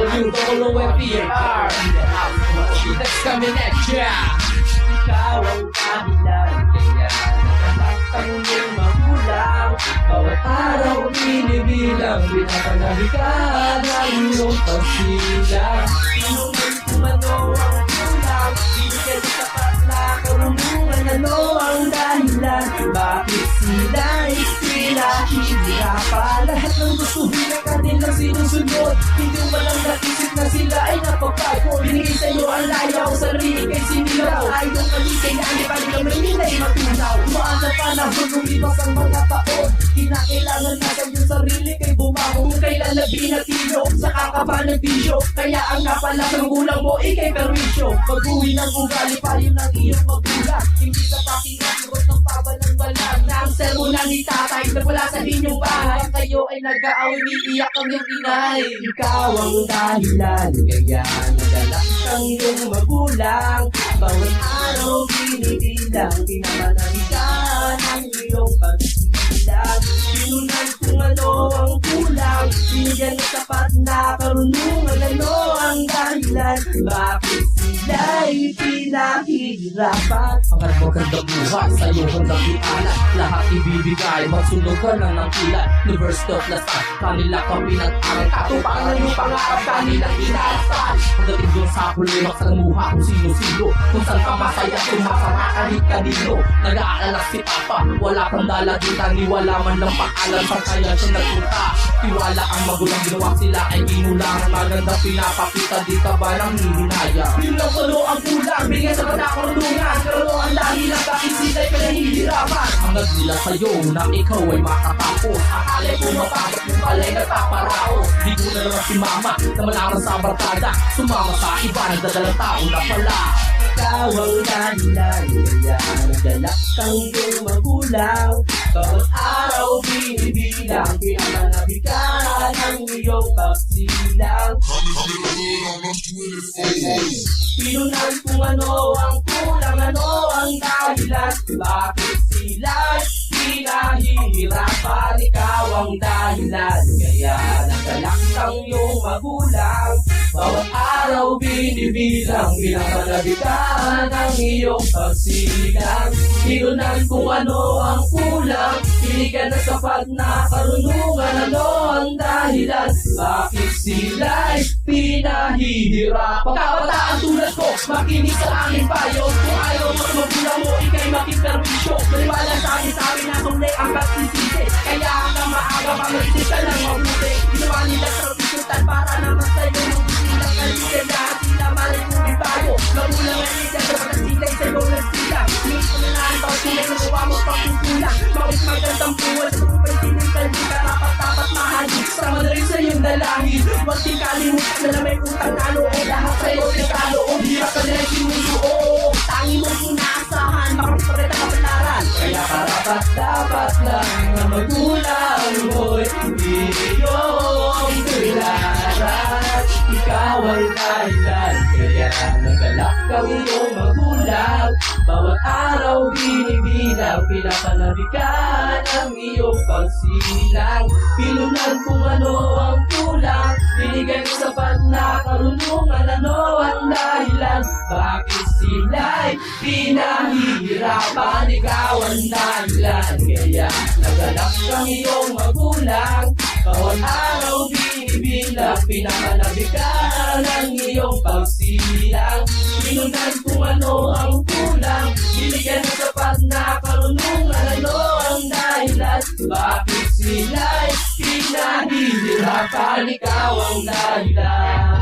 WWFPR That's coming at ya. Ikaw ang dahilan, kaya nakalakang iyong magulang. Bawat araw binibilang, binabanabi ka ng iyong pagsilang. Inuman kung ano ang kulang, bibigyan sa sapat na karunungan. Ano ang dahilan, bakit sila'y pinahihirapan? Lahat ng gustuhin na kanilang sinusunod, hindi mo lang naisip na sila ay napapagod. Binigay sa'yo ang layaw, sarili kay sinilaw. Ayaw kaligayaan, di pa rin kami nila'y matunaw. Tumaan na panahon, lumipas ang mga taon. Kinakailangan na kayong sarili kay bumaho. Kung kailan nabinatilo, sa kakaba ng bisyo. Kaya ang napala ng gulang mo, ikay perwisyo. Pag-uwi ng ugali pa rin ng iyong magulang. Hindi sa pakingan, turot ng paba ng balang. Na ang sermon na ni tatay, nagwala sa inyong bahay. Kayo ay nag-aaway, umiiyak ang iyong inay. Ikaw ang dahilan, kaya nagalak ang iyong magulang. Bawat araw binibilang, pinamanaligan ang iyong pagsilang. Pinunan kung ano ang kulang, binigyan ng sapat na karunungan. Ano ang dahilan, bakit sila'y pinahihirapan? Ang magandang buhay sa'yo hanggang ialat. Lahat ibibigay, magsunog ka lang ng ilan. University of Lasal, kanila ka pinag-aral. Katupangan yung pangarap kanilang inaasahan. Pagdating doon sa huli, magsanguha kung sino-sino. Kung saan ka masaya, sumasama kahit kanino. Nag-aalala si Papa, wala kang dalagitan. Ni wala man lang paalam sa kaya siya nagpunta. Tiwala ang magulang, ginawa sila ay ginulangan. Maganda pinapakita, di ka ba nang hihinaya? Yun lang solo ang kulang, bigyan sa patakarunungan. Pero ang dahilan, bakit sila'y pinahihirapan? Ang nagdila sa'yo na ikaw ay makatapos. Akala ko mapagod mo pala'y nagpaparaos. Di ko na naman si mama na malaman sa barkada. Sumama sa iba, nagdadalang tao na pala. Ikaw ang dahilan, kaya nagalak ang iyong magulang. Bawat araw binibilang, pinamanabigan ang iyong pagsilang. Pinunan kung ano ang kulang, ano ang dahilan, bakit sila'y pinahihirapan? Ikaw ang dahilan, kaya nagalak ang iyong magulang. Bawat araw binibilang, pinapanabitan ang iyong pagsilang. Pinunan kung ano ang kulang, binigyan ng sapat na karunungan. Ano ang dahilan, bakit sila'y pinahihirapan? Pagkabataan tulad ko, makinig sa aking payo. Kung ayaw mo sa magulang mo, ikay makiperwisyo. Maniwala sa akin, sabi na tunay ang pagsisisi. Kaya hanggang maaga pa mag-isip ka ng mabuti. Ginawa nila sa pisutan para naman sa'yo magsilang kalitin. Lahat sila malay kong ibayo. Magulang ang isip sa pagkasilay sa'yo nagsilang. Hindi ko na naantaw tunay na gawa mo pagkukulang. Mawis magandang buwan sa kupay sining kalbi. Karapat-dapat mahali sa madaling sa iyong dalahin. Huwag di kalimutan na may utang na loob. Lahat sa'yo tinaloob, hirap ka nila sinusuo. Tangi mong inaasahan, makapalit ang kapalaran. Kaya karapat-dapat lang na magulang mo'y iyong tularan. Ikaw ang dahilan, kaya nagalak ang iyong magulang. Bawat araw binibilang, pinapanabikan ang iyong pagsilang. Pinunan kung ano ang kulang, binigyan ng sapat na karunungan. Ano ang dahilan, bakit sila'y pinahihirapan? Ikaw ang dahilan, kaya nagalak ang iyong magulang. Bawat araw binibilang, pinapanabikan ang iyong pagsilang. Pinunan kung ano ang kulang, binigyan ng sapat na karunungan. Ano ang dahilan, bakit sila'y pinahihirapan? Ikaw ang dahilan.